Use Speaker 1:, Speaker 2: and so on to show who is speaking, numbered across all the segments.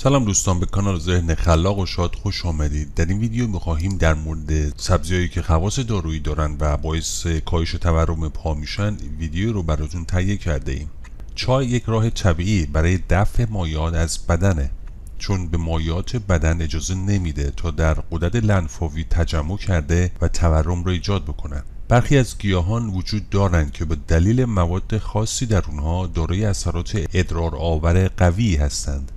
Speaker 1: سلام دوستان، به کانال ذهن خلاق و شاد خوش آمدید. در این ویدیو می‌خواهیم در مورد سبزی‌هایی که خواص دارویی دارن و باعث کاهش تورم پا میشن ویدیو رو براتون تهیه کرده ایم. چای یک راه طبیعی برای دفع مایعات از بدنه، چون به مایعات بدن اجازه نمیده تا در غدد لنفاوی تجمع کرده و تورم را ایجاد بکنن. برخی از گیاهان وجود دارند که به دلیل مواد خاصی در اونها دارای اثرات ادرارآور قوی هستند.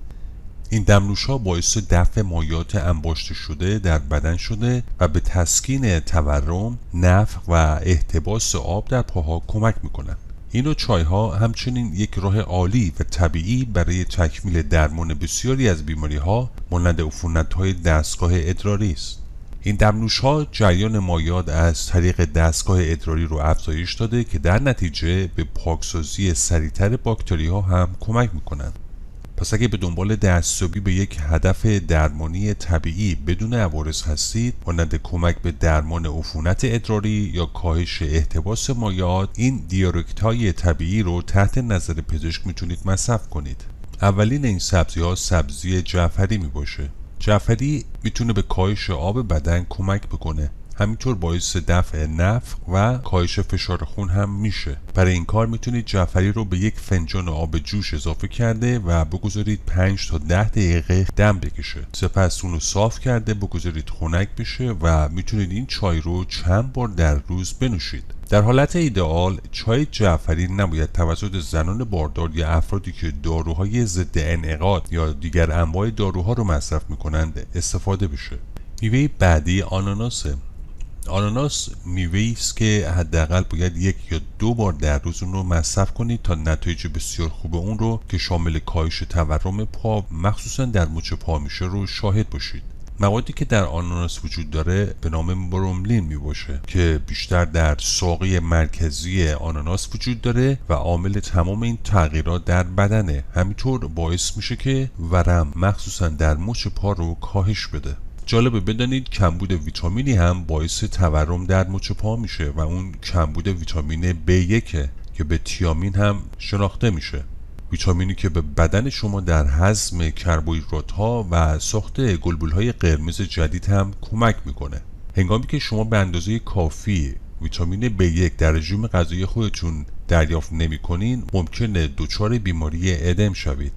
Speaker 1: این دمنوش‌ها باعث دفع مایعات انباشته شده در بدن شده و به تسکین تورم، نفخ و احتباس آب در پاها کمک میکنند. این نوع چای‌ها همچنین یک راه عالی و طبیعی برای تکمیل درمان بسیاری از بیماری‌ها مانند عفونت‌های دستگاه ادراری است. این دمنوش‌ها جریان مایعات از طریق دستگاه ادراری رو افزایش داده که در نتیجه به پاکسازی سریعتر باکتری‌ها هم کمک میکنند. پس اگه به دنبال دستیابی به یک هدف درمانی طبیعی بدون عوارض هستید، مانند کمک به درمان عفونت ادراری یا کاهش احتباس مایعات، این دیورکت‌های طبیعی رو تحت نظر پزشک میتونید مصرف کنید. اولین این سبزی‌ها سبزی جعفری میباشه. جعفری میتونه به کاهش آب بدن کمک بکنه، همینطور باعث دفع نفخ و کاهش فشار خون هم میشه. برای این کار میتونید جعفری رو به یک فنجان آب جوش اضافه کرده و بگذارید 5 تا 10 دقیقه دم بکشه. سپس اون رو صاف کرده بگذارید خنک بشه و میتونید این چای رو چند بار در روز بنوشید. در حالت ایدئال چای جعفری نباید توسط زنان باردار یا افرادی که داروهای ضد انعقاد یا دیگر انواع داروها رو مصرف میکنند استفاده بشه. میوه بعدی آناناسه. آناناس میوه‌ای است که حداقل باید 1 یا 2 بار در روز اون رو مصرف کنید تا نتایج بسیار خوب اون رو که شامل کاهش تورم پا مخصوصا در مچ پا میشه رو شاهد باشید. موادی که در آناناس وجود داره به نام بروملین میباشه که بیشتر در ساقه مرکزی آناناس وجود داره و عامل تمام این تغییرات در بدنه. همینطور باعث میشه که ورم مخصوصا در مچ پا رو کاهش بده. جالبه بدانید کمبود ویتامینی هم باعث تورم در مچ پا میشه و اون کمبود ویتامین B1 که به تیامین هم شناخته میشه. ویتامینی که به بدن شما در هضم کربوهیدرات‌ها و ساخت گلبول‌های قرمز جدید هم کمک میکنه. هنگامی که شما به اندازه کافی ویتامین B1 در رژیم غذایی خودتون دریافت نمی‌کنین، ممکنه دچار بیماری ادم شوید.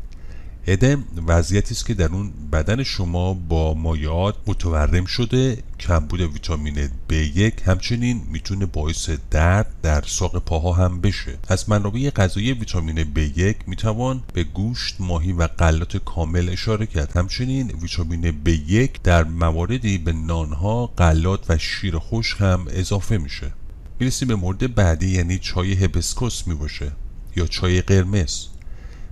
Speaker 1: ادم وضعیتی است که در اون بدن شما با مایعات متورم شده. کمبود ویتامین B1 همچنین میتونه باعث درد در ساق پاها هم بشه. از منابع غذایی ویتامین B1 میتوان به گوشت، ماهی و غلات کامل اشاره کرد. همچنین ویتامین B1 در مواردی به نانها، غلات و شیر خشک هم اضافه میشه. میرسیم به مورد بعدی، یعنی چای هیبیسکوس میباشه یا چای قرمز.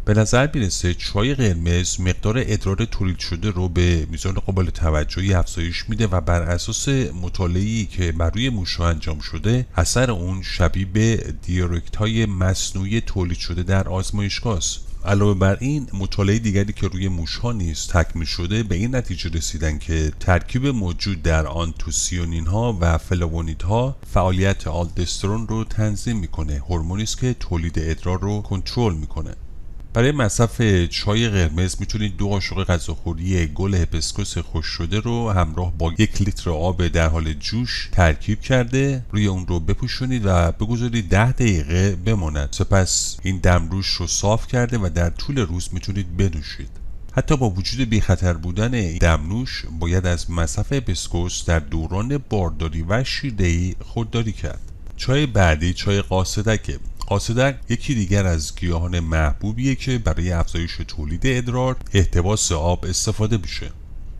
Speaker 1: به نظر میرسه چای قرمز مقدار ادرار تولید شده رو به میزان قابل توجهی افزایش میده و بر اساس مطالعه‌ای که بر روی موش‌ها انجام شده اثر اون شبیه به دیورکت‌های مصنوعی تولید شده در آزمایشگاه است. علاوه بر این مطالعه دیگری که روی موش‌ها نیز تکمیل شده به این نتیجه رسیدن که ترکیب موجود در آنتوسیانین‌ها و فلاوونیدها فعالیت آلدوسترون رو تنظیم میکنه، هورمونی است که تولید ادرار رو کنترل میکنه. برای مصرف چای قرمز میتونید 2 قاشق غذاخوری گل هیبیسکوس خشک شده رو همراه با 1 لیتر آب در حال جوش ترکیب کرده روی اون رو بپوشونید و بگذارید 10 دقیقه بماند. سپس این دمروش رو صاف کرده و در طول روز میتونید بنوشید. حتی با وجود بی خطر بودن این دمنوش باید از مصرف هیبیسکوس در دوران بارداری و شیردهی خودداری کرد. چای بعدی چای قاصدکه. قاصدک یکی دیگر از گیاهان محبوبیه که برای افزایش تولید ادرار، احتباس آب استفاده میشه.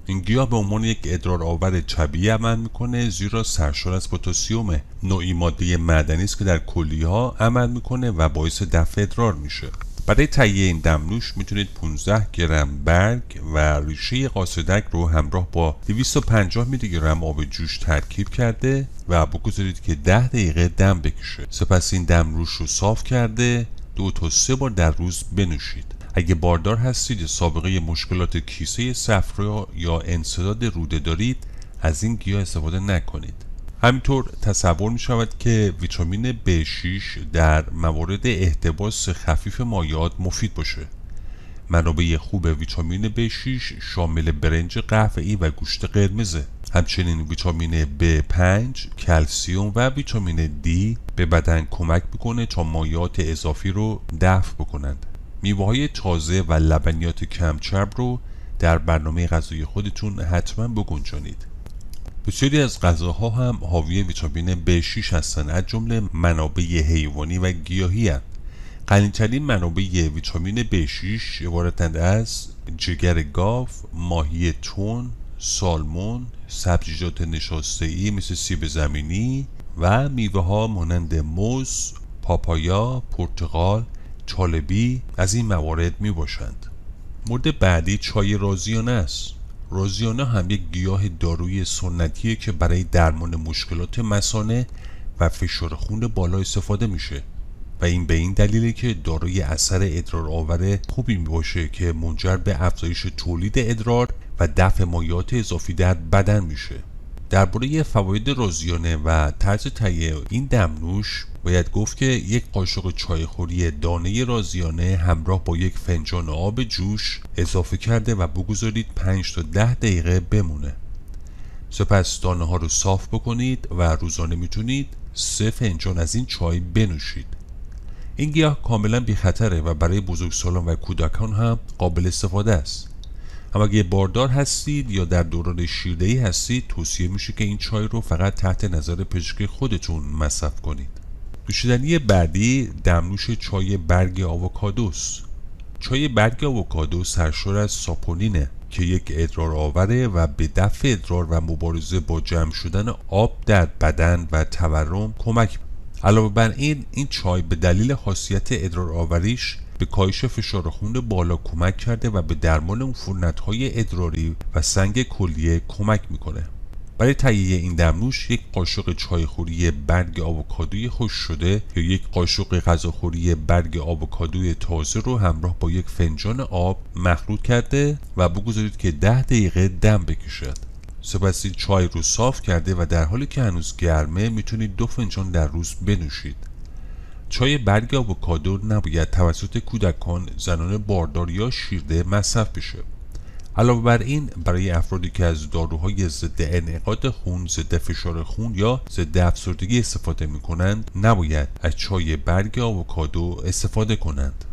Speaker 1: این گیاه به عنوان یک ادرار آور طبیعی عمل میکنه، زیرا سرشار از پتاسیم، نوعی ماده معدنی است که در کلیه‌ها عمل میکنه و باعث دفع ادرار میشه. برای تهیه این دمنوش میتونید 15 گرم برگ و ریشه قاصدک رو همراه با 250 میلی گرم آب جوش ترکیب کرده و بگذارید که 10 دقیقه دم بکشه. سپس این دمنوش رو صاف کرده 2 تا 3 بار در روز بنوشید. اگه باردار هستید یا سابقه مشکلات کیسه صفرا یا انسداد روده دارید، از این گیاه استفاده نکنید. همینطور تصور می شود که ویتامین B6 در موارد احتباس خفیف مایعات مفید باشه. منابع خوب ویتامین B6 شامل برنج قهوه‌ای و گوشت قرمزه. همچنین ویتامین B5، کلسیم و ویتامین D به بدن کمک میکنه تا مایعات اضافی رو دفع بکنند. میوه‌های تازه و لبنیات کم چرب رو در برنامه غذایی خودتون حتما بگنجانید. بسیاری از غذاها هم حاوی ویتامین B6 هستند، از جمله منابع حیوانی و گیاهی هستند. غنی‌ترین منابع ویتامین B6 عبارتند از جگر گاو، ماهی تون، سالمون، سبزیجات نشاسته‌ای مثل سیب زمینی و میوه‌ها مانند موز، پاپایا، پرتقال، طالبی از این موارد می باشند. مورد بعدی چای رازیانه است. رازیانه هم یک گیاه دارویی سنتیه که برای درمان مشکلات مثانه و فشار خون بالا استفاده میشه و این به این دلیله که دارای اثر ادرارآور خوبی میباشه که منجر به افزایش تولید ادرار و دفع مایعات اضافی در بدن میشه. درباره فواید رازیانه و طرز تهیه این دمنوش باید گفت که یک قاشق چایخوری دانه رازیانه همراه با یک فنجان آب جوش اضافه کرده و بگذارید 5 تا 10 دقیقه بمونه. سپس دانه ها رو صاف بکنید و روزانه میتونید 3 فنجان از این چای بنوشید. این گیاه کاملا بی خطره و برای بزرگسالان و کودکان هم قابل استفاده است. اما اگه باردار هستید یا در دوران شیردهی هستید توصیه میشه که این چای رو فقط تحت نظر پزشک خودتون مصرف کنید. نوشیدنی بعدی دمنوش چای برگ آووکادوست. چای برگ آووکادو سرشار از ساپونینه که یک ادرار آوره و به دفع ادرار و مبارزه با جمع شدن آب در بدن و تورم کمک. علاوه بر این چای به دلیل خاصیت ادرار آوریش به کاهش فشار خون بالا کمک کرده و به درمان عفونت‌های ادراری و سنگ کلیه کمک میکنه. برای تهیه این دمنوش یک قاشق چایخوری برگ آووکادوی خشک شده یا یک قاشق غذاخوری برگ آووکادوی تازه رو همراه با یک فنجان آب مخلوط کرده و بگذارید که 10 دقیقه دم بکشد. سپس این چای رو صاف کرده و در حالی که هنوز گرمه میتونید 2 فنجان در روز بنوشید. چای برگ آووکادو نباید توسط کودکان، زنان باردار یا شیرده مصرف بشه. علاوه بر این برای افرادی که از داروهای ضد انعقاد خون، ضد فشار خون یا ضد افسردگی استفاده می کنند نباید از چای برگ آووکادو استفاده کنند.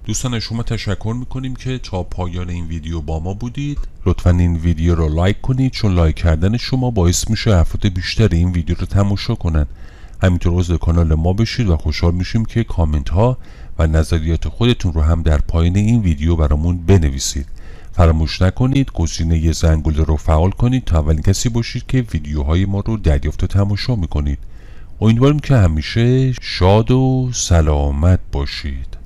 Speaker 1: دوستان شما تشکر میکنیم که تا پایان این ویدیو با ما بودید. لطفا این ویدیو رو لایک کنید چون لایک کردن شما باعث میشه افراد بیشتر این ویدیو رو تماشا کنند. همینطور عضو کانال ما بشید و خوشحال میشیم که کامنت ها و نظریات خودتون رو هم در پایین این ویدیو برامون بنویسید. فراموش نکنید گزینه زنگوله رو فعال کنید تا اولین کسی باشید که ویدیوهای ما رو دریافت و تماشا میکنید. امیدواریم که همیشه شاد و سلامت باشید.